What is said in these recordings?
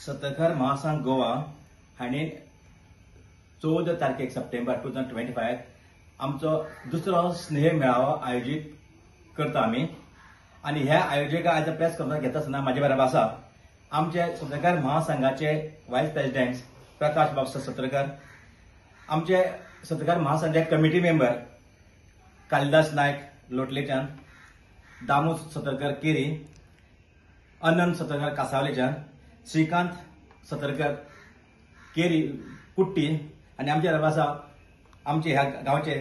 सतकार महासंघ गोवा हांणी 14 तारखेक सप्टेंबर 2025 आमचो दुसरो स्नेह मेळावो आयोजीत करता आमी आनी ह्या आयोजका आज प्रेस कॉन्फरन्स घेता आसतना म्हाजे बरोबर आसा आमचे सतकार महासंघाचे वायस प्रेसिडेंट प्रकाश बाब सतरकर, आमचे सतकार महासंघाचे कमिटी मेंबर कालिदास नायक लोटलेच्यान, दामू सतरकर केरी, अनंत सतरकर कासावलेच्यान, श्रीकांत सतरकर केरी कुट्टी आनी आमचे बरोबर आसा आमचे ह्या गांवचे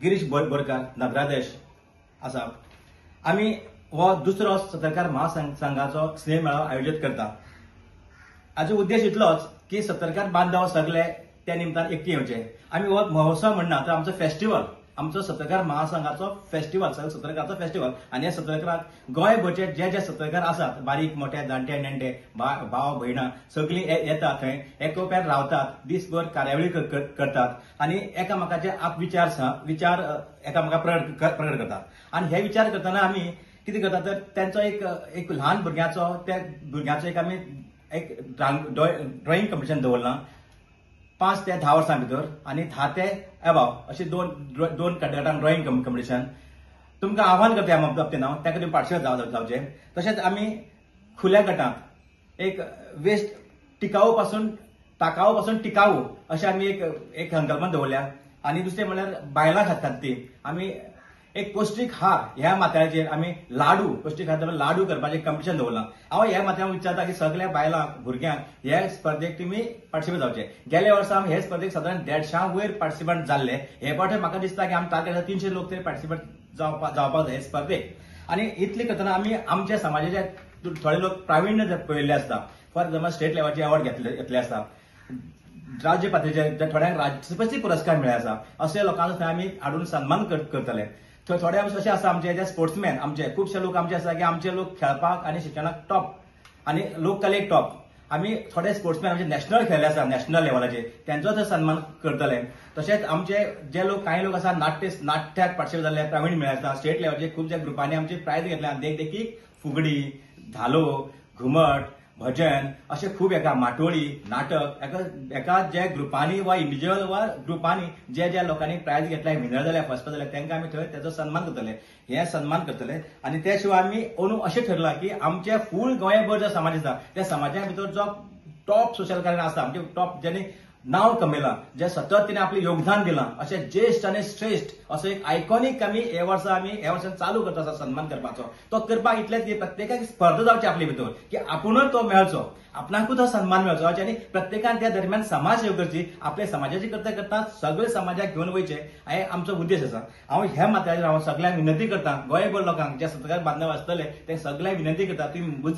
गिरीश बोरकार नगराधीश आसा. आमी हो दुसरो सतकार महासंघाचो स्नेह मेळावो आयोजीत करता. हाजो उद्देश इतलोच की सतरकार बांधव सगळे त्या निमतान एकठी येवचे. आमी हो महोत्सव म्हणना तर आमचो फेस्टिवल, आमचो सतकार महासंघाचो फेस्टिवल, सतरकाराचो फेस्टिवल. आनी ह्या सतरकाराक गोंयभरचे जे सतरकार आसात, बारीक मोठे जाणटे नेणटे भाव भयणां सगळीं येतात, थंय एकोप्यान रावतात, दिसभर कार्यावळी करतात आनी एकामेकाचे विचार एकामेका प्रकट करतात. आनी हे विचार करतना आमी कितें करतात तर त्यांचो एक ल्हान भुरग्याचो एक आमी एक ड्रॉइंग कॉम्पिटिशन दवरलां 5 ते 10 वर्सां भितर आनी 10 ते अबाव अशे दोन गटांक ड्रॉइंग कॉम्पिटिशन. तुमकां आव्हान करता ह्या बाबतींत हांव ताका तुमी पार्टिसिपेट जावचे. तशेंच आमी खुल्या गटांत एक वेस्ट टिकाऊ पासून टिकाऊ अशें आमी एक संकल्पना दवरल्या. आनी दुसरें म्हणल्यार बायलां खातीर आमी एक पौष्टीक हार ह्या माथ्याचेर आमी पौष्टीक हार लाडू करपाचें कॉम्पिटिशन दवरलां. हांव ह्या माथ्यार विचारता की सगळ्या बायलांक भुरग्यांक ह्या स्पर्धेक तुमी पार्टिसिपेट जावचे. गेल्या वर्सा आमी हे स्पर्धेक सादारण 150 वयर पार्टिसिपंट जाल्ले. हे फावटी म्हाका दिसता की आमी टार्गेट 300 लोक तरी पार्टिसिपेट जावपाक जाय हे स्पर्धेक. आनी इतले करतना आमी आमच्या समाजाचे थोडे लोक प्राविण्य पळयल्ले आसता. फॉर एक्झाम्पल स्टेट लेवलचे अवॉर्ड घेतले आसता, राज्य पातळीचेर थोड्यांक राष्ट्रपती पुरस्कार मेळ्ळे आसा. अशा लोकांचो थंय आमी हाडून सन्मान करतले. थोडे अशें आसा आमचे जे स्पोर्ट्समॅन, आमचे खुबशे लोक आमचे आसा की आमचे लोक खेळपाक आनी शिक्षणाक टॉप आनी लोककलेक टॉप. आमी थोडे स्पोर्ट्समॅन आमचे नॅशनल खेळ्ळे आसा, नॅशनल लेवलाचेर त्यांचो थंय सन्मान करतले. तशेंच आमचे जे लोक कांय लोक आसा नाट्याक पार्टिसिपेट जाल्ले, प्रावीण्य मेळ्ळे आसा. स्टेट लेवलाचेर खुबशे ग्रुपांनी आमचे प्रायज घेतल्या. देखीक फुगडी, धालो, घुमट, भजन अशे खूब माटोळी, नाटक एका जे ग्रुपांनी वा इंडिव्हिज्युअल वा ग्रुपांनी जे लोकांनी प्रायज घेतल्या, विनर जाल्या, फर्स्ट जाल्या, तांकां आमी थंय तेजो सन्मान करतले. हे सन्मान करतले. आनी त्या शिवाय आमी अंदू अशें ठरलां की आमचे फूल गोंयभर जो समाज आसा त्या समाजा भितर जो टॉप सोशल कार्य आसा, आमचे टॉप जेणे नांव कमयलां, जे सतत तिणें आपलें योगदान दिलां, अशे ज्येष्ठ आनी श्रेष्ठ असो एक आयकॉनीक आमी हे वर्सान चालू करता आसा सन्मान करपाचो. तो करपाक इतलेंच की प्रत्येकाक स्पर्धा जावची आपले भितर की आपुणूच तो मेळचो, आपणाकूच तो सन्मान मेळचो आनी प्रत्येकान त्या दरम्यान समाज सेवा करची. आपल्या समाजाची करता सगळे समाजाक घेवन वयचे हे आमचो उद्देश आसा. हांव ह्या माथ्याचेर हांव सगळ्यांक विनंती करता, गोंयभर लोकांक जे सतकार बांधव आसतले ते सगळ्यांक विनंती करता, तुम्ही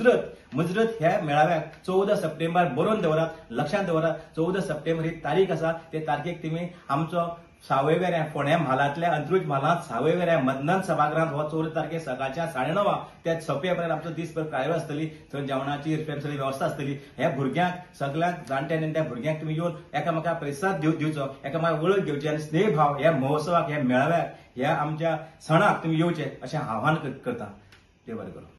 मुजरत ह्या मेळाव्याक 14 सप्टेंबर बरोवन दवरात, लक्षांत दवरात. 14 सप्टेंबर ही तारीख आसा. ते तारखेक तुम्ही आमचो सावयवेऱ्या फोंड्या म्हालांतल्या अंत्रुज म्हालांत सावयवेऱ्या मतदान सभागृहांत हो 14 तारखेक सकाळच्या 9:30 ते सोंपेपर्यंत आमचो दिसभर कार्यावळ आसतली. थंय जेवणाची सगळी वेवस्था आसतली. ह्या भुरग्यांक सगळ्यांक जाणट्या नेणट्या भुरग्यांक तुमी येवन एकामेकाक प्रतिसाद दिवचो, एकामेकाक वळख घेवची आनी स्नेह भाव ह्या महोत्सवाक, ह्या मेळाव्याक, ह्या आमच्या सणाक तुमी येवचे अशें आव्हान करता. देव बरें करूं.